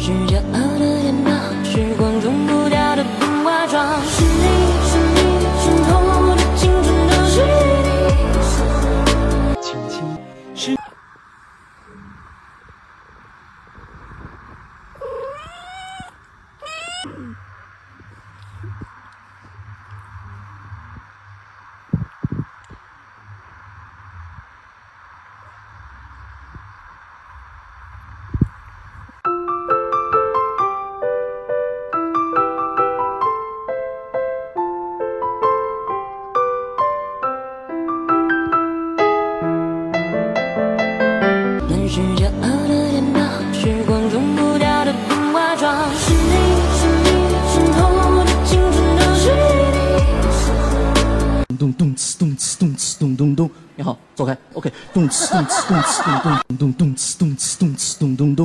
是骄傲的脸庞，时光中不掉的童话装。是你，是你，渗透的青春都是你。轻轻是。是骄傲的脸庞，时光中不掉的童话装。是你，是你，渗透的青春都是你。咚咚呲咚呲咚呲咚咚咚，你好，走开 ，OK， 咚呲咚呲咚呲咚咚咚咚呲咚呲咚呲咚咚咚。